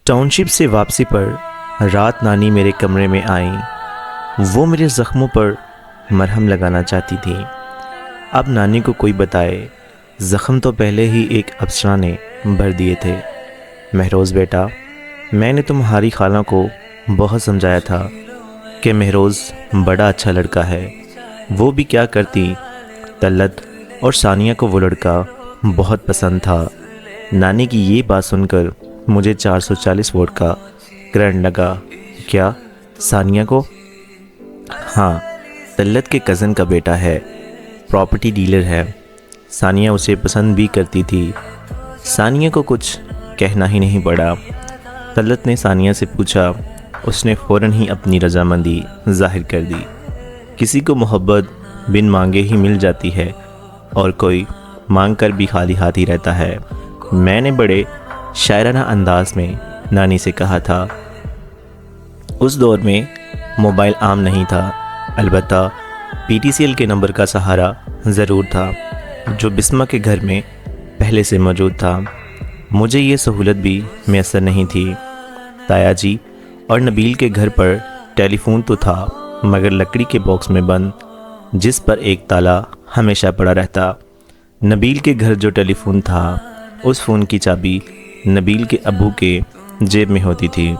Town شپ سے واپسی پر رات نانی میرے کمرے میں آئیں۔ وہ میرے زخموں پر مرہم لگانا چاہتی تھی۔ اب نانی کو کوئی بتائے، زخم تو پہلے ہی ایک افسرہ نے بھر دیے تھے۔ مہروز بیٹا، میں نے تمہاری خالہ کو بہت سمجھایا تھا کہ مہروز بڑا اچھا لڑکا ہے۔ وہ بھی کیا کرتی، طلعت اور ثانیہ کو وہ لڑکا بہت پسند تھا۔ نانی کی یہ بات سن کر مجھے 440 وولٹ کا کرنٹ لگا۔ کیا ثانیہ کو؟ ہاں، طلعت کے کزن کا بیٹا ہے، پراپرٹی ڈیلر ہے۔ ثانیہ اسے پسند بھی کرتی تھی۔ ثانیہ کو کچھ کہنا ہی نہیں پڑا۔ طلعت نے ثانیہ سے پوچھا، اس نے فوراً ہی اپنی رضامندی ظاہر کر دی۔ کسی کو محبت بن مانگے ہی مل جاتی ہے اور کوئی مانگ کر بھی خالی ہاتھ ہی رہتا ہے۔ میں نے بڑے شاعرانہ انداز میں نانی سے کہا تھا۔ اس دور میں موبائل عام نہیں تھا، البتہ PTCL کے نمبر کا سہارا ضرور تھا جو بسمہ کے گھر میں پہلے سے موجود تھا۔ مجھے یہ سہولت بھی میسر نہیں تھی۔ تایا جی اور نبیل کے گھر پر ٹیلی فون تو تھا، مگر لکڑی کے باکس میں بند، جس پر ایک تالا ہمیشہ پڑا رہتا۔ نبیل کے گھر جو ٹیلی فون تھا، اس فون کی چابی نبیل کے ابو کے جیب میں ہوتی تھی۔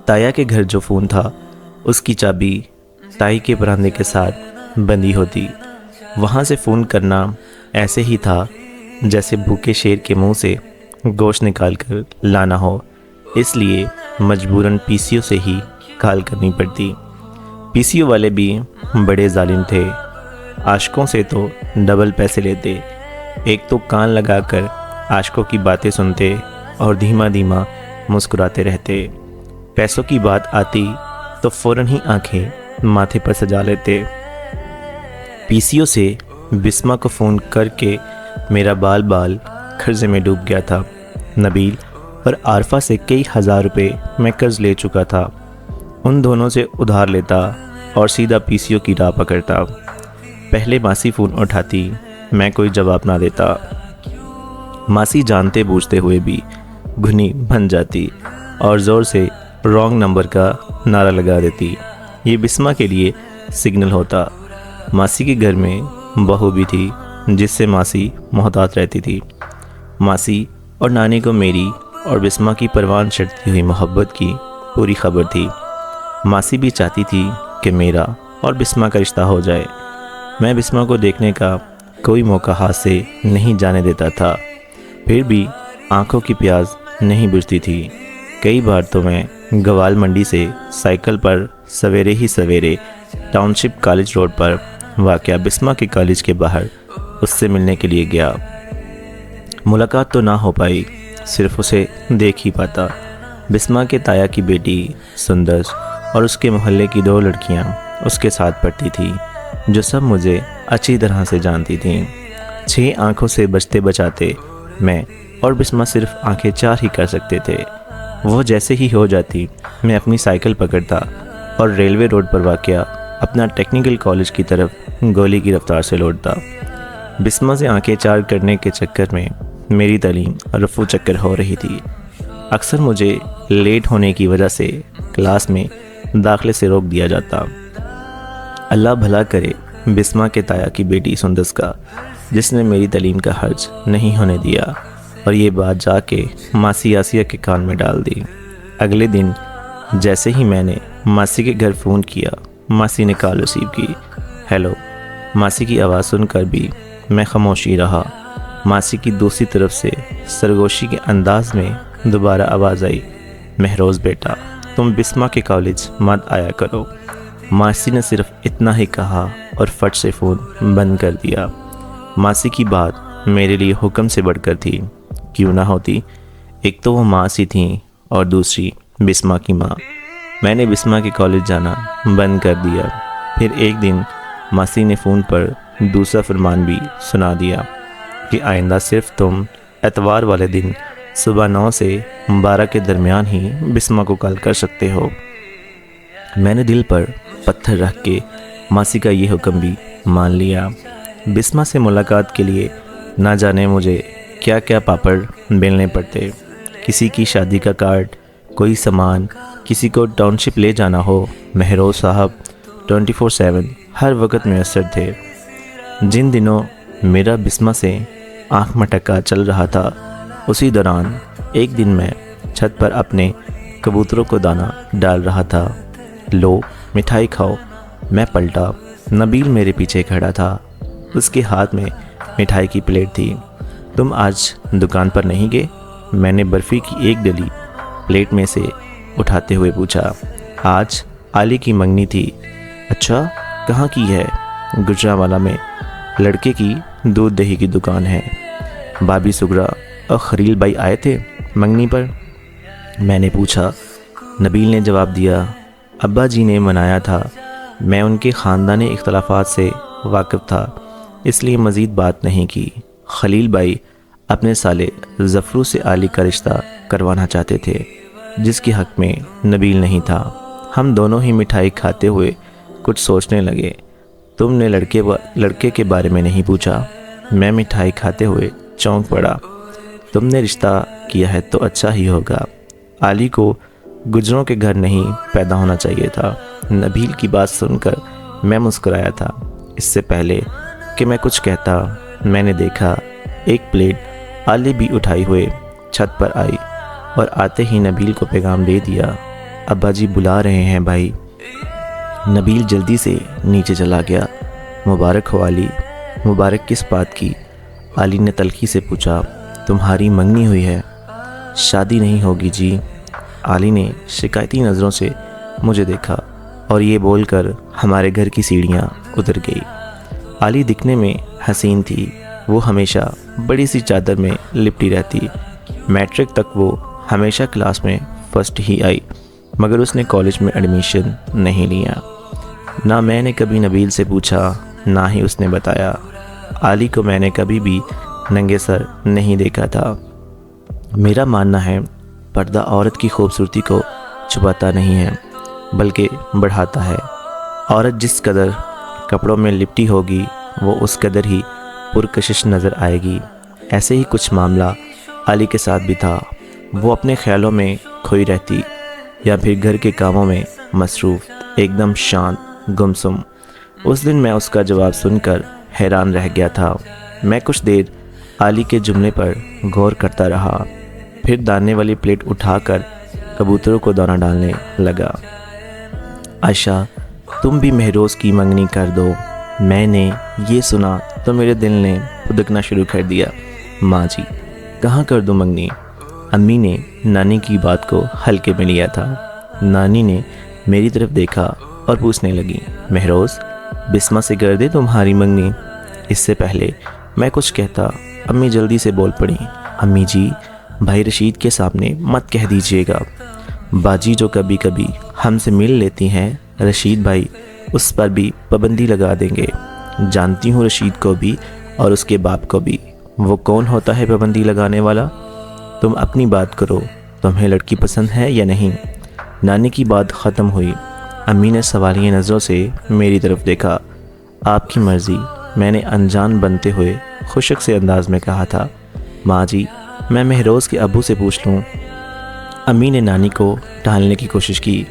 تایا کے گھر جو فون تھا، اس کی چابی تائی کے پراندے کے ساتھ بندھی ہوتی۔ وہاں سے فون کرنا ایسے ہی تھا جیسے بھوکے شیر کے منہ سے گوشت نکال کر لانا ہو، اس لیے مجبوراً PCO سے ہی کال کرنی پڑتی۔ PCO والے بھی بڑے ظالم تھے، عاشقوں سے تو ڈبل پیسے لیتے۔ ایک تو کان لگا کر عاشقوں کی باتیں سنتے اور دھیما دھیما مسکراتے رہتے۔ پیسوں کی بات آتی تو فوراً ہی آنکھیں ماتھے پر سجا لیتے۔ PCO سے بسمہ کو فون کر کے میرا بال قرضے میں ڈوب گیا تھا۔ نبیل اور عارفہ سے کئی ہزار روپے میں قرض لے چکا تھا۔ ان دونوں سے ادھار لیتا اور سیدھا PCO کی راہ پکڑتا۔ پہلے ماسی فون اٹھاتی، میں کوئی جواب نہ دیتا۔ ماسی جانتے بوجھتے ہوئے بھی گھنی بن جاتی اور زور سے رانگ نمبر کا نعرہ لگا دیتی۔ یہ بسمہ کے لیے سگنل ہوتا۔ ماسی کے گھر میں بہو بھی تھی جس سے ماسی محتاط رہتی تھی۔ ماسی اور نانی کو میری اور بسمہ کی پروان چڑھتی ہوئی محبت کی پوری خبر تھی۔ ماسی بھی چاہتی تھی کہ میرا اور بسمہ کا رشتہ ہو جائے۔ میں بسمہ کو دیکھنے کا کوئی موقع ہاتھ سے نہیں جانے دیتا تھا، پھر بھی آنکھوں کی پیاس نہیں بجھتی تھی۔ کئی بار تو میں گوال منڈی سے سائیکل پر سویرے ہی سویرے ٹاؤن شپ کالج روڈ پر واقع بسمہ کے کالج کے باہر اس سے ملنے کے لیے گیا۔ ملاقات تو نہ ہو پائی، صرف اسے دیکھ ہی پاتا۔ بسمہ کے تایا کی بیٹی سندس اور اس کے محلے کی 2 لڑکیاں اس کے ساتھ پڑھتی تھیں جو سب مجھے اچھی طرح سے جانتی تھیں۔ 6 آنکھوں سے بچتے بچاتے میں اور بسمہ صرف آنکھیں 4 ہی کر سکتے تھے۔ وہ جیسے ہی ہو جاتی میں اپنی سائیکل پکڑتا اور ریلوے روڈ پر واقع اپنا ٹیکنیکل کالج کی طرف گولی کی رفتار سے لوٹتا۔ بسمہ سے آنکھیں 4 کرنے کے چکر میں میری تعلیم رفو چکر ہو رہی تھی۔ اکثر مجھے لیٹ ہونے کی وجہ سے کلاس میں داخلے سے روک دیا جاتا۔ اللہ بھلا کرے بسمہ کے تایا کی بیٹی سندس کا، جس نے میری تعلیم کا حرج نہیں ہونے دیا اور یہ بات جا کے ماسی آسیہ کے کان میں ڈال دی۔ اگلے دن جیسے ہی میں نے ماسی کے گھر فون کیا، ماسی نے کال ریسیو کی۔ ہیلو۔ ماسی کی آواز سن کر بھی میں خاموشی رہا۔ ماسی کی دوسری طرف سے سرگوشی کے انداز میں دوبارہ آواز آئی، مہروز بیٹا، تم بسمہ کے کالج مت آیا کرو۔ ماسی نے صرف اتنا ہی کہا اور فٹ سے فون بند کر دیا۔ ماسی کی بات میرے لیے حکم سے بڑھ کر تھی، کیوں نہ ہوتی؟ ایک تو وہ ماسی تھیں اور دوسری بسمہ کی ماں۔ میں نے بسمہ کے کالج جانا بند کر دیا۔ پھر ایک دن ماسی نے فون پر دوسرا فرمان بھی سنا دیا کہ آئندہ صرف تم اتوار والے دن صبح 9 سے 12 کے درمیان ہی بسمہ کو کال کر سکتے ہو۔ میں نے دل پر پتھر رکھ کے ماسی کا یہ حکم بھی مان لیا۔ بسمہ سے ملاقات کے لیے نہ جانے مجھے کیا کیا پاپڑ بیلنے پڑتے، کسی کی شادی کا کارڈ، کوئی سامان، کسی کو ٹاؤن شپ لے جانا ہو، مہروز صاحب 24/7 ہر وقت میسر تھے۔ جن دنوں میرا بسمہ سے آنکھ مٹکا چل رہا تھا، اسی دوران ایک دن میں چھت پر اپنے کبوتروں کو دانہ ڈال رہا تھا۔ لو مٹھائی کھاؤ۔ میں پلٹا، نبیل میرے پیچھے کھڑا تھا، اس کے ہاتھ میں مٹھائی کی پلیٹ تھی۔ تم آج دکان پر نہیں گئے؟ میں نے برفی کی ایک ڈلی پلیٹ میں سے اٹھاتے ہوئے پوچھا۔ آج علی کی منگنی تھی۔ اچھا، کہاں کی ہے؟ گجرانوالہ میں، لڑکے کی دودھ دہی کی دکان ہے۔ بابی سگرا اور خلیل بھائی آئے تھے منگنی پر؟ میں نے پوچھا۔ نبیل نے جواب دیا، ابا جی نے منایا تھا۔ میں ان کے خاندانی اختلافات سے واقف تھا، اس لیے مزید بات نہیں کی۔ خلیل بھائی اپنے سالے ظفرو سے علی کا رشتہ کروانا چاہتے تھے، جس کے حق میں نبیل نہیں تھا۔ ہم دونوں ہی مٹھائی کھاتے ہوئے کچھ سوچنے لگے۔ تم نے لڑکے کے بارے میں نہیں پوچھا؟ میں مٹھائی کھاتے ہوئے چونک پڑا۔ تم نے رشتہ کیا ہے تو اچھا ہی ہوگا۔ علی کو گجروں کے گھر نہیں پیدا ہونا چاہیے تھا۔ نبیل کی بات سن کر میں مسکرایا تھا۔ اس سے پہلے کہ میں کچھ کہتا، میں نے دیکھا ایک پلیٹ علی بھی اٹھائی ہوئے چھت پر آئی اور آتے ہی نبیل کو پیغام دے دیا، ابا جی بلا رہے ہیں بھائی۔ نبیل جلدی سے نیچے چلا گیا۔ مبارک ہو علی۔ مبارک کس بات کی؟ علی نے تلخی سے پوچھا۔ تمہاری منگنی ہوئی ہے۔ شادی نہیں ہوگی جی۔ علی نے شکایتی نظروں سے مجھے دیکھا اور یہ بول کر ہمارے گھر کی سیڑھیاں اتر گئی۔ علی دکھنے میں حسین تھی۔ وہ ہمیشہ بڑی سی چادر میں لپٹی رہتی۔ میٹرک تک وہ ہمیشہ کلاس میں فرسٹ ہی آئی، مگر اس نے کالج میں ایڈمیشن نہیں لیا۔ نہ میں نے کبھی نبیل سے پوچھا، نہ ہی اس نے بتایا۔ علی کو میں نے کبھی بھی ننگے سر نہیں دیکھا تھا۔ میرا ماننا ہے پردہ عورت کی خوبصورتی کو چھپاتا نہیں ہے، بلکہ بڑھاتا ہے۔ عورت جس قدر کپڑوں میں لپٹی ہوگی، وہ اس قدر ہی پرکشش نظر آئے گی۔ ایسے ہی کچھ معاملہ علی کے ساتھ بھی تھا۔ وہ اپنے خیالوں میں کھوئی رہتی یا پھر گھر کے کاموں میں مصروف، ایک دم شانت، گمسم۔ اس دن میں اس کا جواب سن کر حیران رہ گیا تھا۔ میں کچھ دیر علی کے جملے پر غور کرتا رہا، پھر دانے والی پلیٹ اٹھا کر کبوتروں کو دانہ ڈالنے لگا۔ عائشہ، تم بھی مہروز کی منگنی کر دو۔ میں نے یہ سنا تو میرے دل نے پھدکنا شروع کر دیا۔ ماں جی، کہاں کر دوں منگنی؟ امی نے نانی کی بات کو ہلکے میں لیا تھا۔ نانی نے میری طرف دیکھا اور پوچھنے لگی، مہروز، بسمہ سے کر دے تمہاری منگنی؟ اس سے پہلے میں کچھ کہتا، امی جلدی سے بول پڑی، امی جی، بھائی رشید کے سامنے مت کہہ دیجیے گا۔ باجی جو کبھی کبھی ہم سے مل لیتی ہیں، رشید بھائی اس پر بھی پابندی لگا دیں گے۔ جانتی ہوں رشید کو بھی اور اس کے باپ کو بھی۔ وہ کون ہوتا ہے پابندی لگانے والا؟ تم اپنی بات کرو، تمہیں لڑکی پسند ہے یا نہیں؟ نانی کی بات ختم ہوئی۔ امی نے سوالیہ نظروں سے میری طرف دیکھا۔ آپ کی مرضی، میں نے انجان بنتے ہوئے خشک سے انداز میں کہا تھا۔ ماں جی، میں مہروز کے ابو سے پوچھ لوں؟ امی نے نانی کو ٹالنے کی کوشش کی۔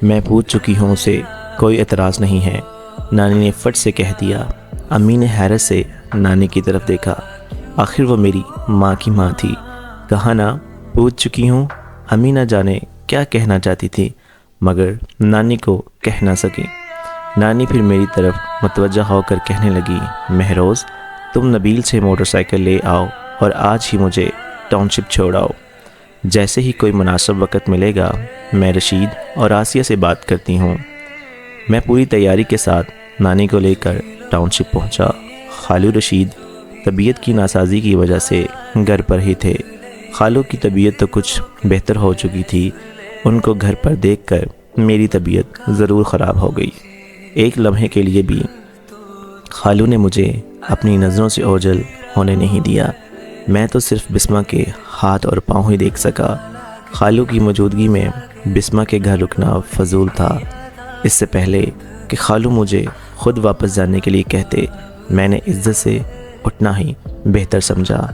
میں پوچھ چکی ہوں اسے، کوئی اعتراض نہیں ہے، نانی نے فٹ سے کہہ دیا۔ امی نے حیرت سے نانی کی طرف دیکھا۔ آخر وہ میری ماں کی ماں تھی۔ کہا نا پوچھ چکی ہوں۔ امی نہ جانے کیا کہنا چاہتی تھی، مگر نانی کو کہہ نہ سکی۔ نانی پھر میری طرف متوجہ ہو کر کہنے لگی، مہروز، تم نبیل سے موٹر سائیکل لے آؤ اور آج ہی مجھے ٹاؤن شپ چھوڑاؤ۔ جیسے ہی کوئی مناسب وقت ملے گا، میں رشید اور آسیہ سے بات کرتی ہوں۔ میں پوری تیاری کے ساتھ نانی کو لے کر ٹاؤن شپ پہنچا۔ خالو رشید طبیعت کی ناسازی کی وجہ سے گھر پر ہی تھے۔ خالو کی طبیعت تو کچھ بہتر ہو چکی تھی، ان کو گھر پر دیکھ کر میری طبیعت ضرور خراب ہو گئی۔ ایک لمحے کے لیے بھی خالو نے مجھے اپنی نظروں سے اوجھل ہونے نہیں دیا۔ میں تو صرف بسمہ کے ہاتھ اور پاؤں ہی دیکھ سکا۔ خالو کی موجودگی میں بسمہ کے گھر رکنا فضول تھا۔ اس سے پہلے کہ خالو مجھے خود واپس جانے کے لیے کہتے، میں نے عزت سے اٹھنا ہی بہتر سمجھا۔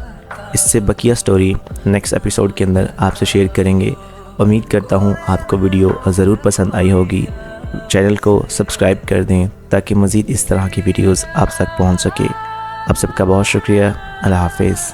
اس سے بقیہ سٹوری نیکسٹ ایپیسوڈ کے اندر آپ سے شیئر کریں گے. امید کرتا ہوں آپ کو ویڈیو ضرور پسند آئی ہوگی. چینل کو سبسکرائب کر دیں تاکہ مزید اس طرح کی ویڈیوز آپ تک پہنچ سکے. آپ سب کا بہت شکریہ. اللہ حافظ.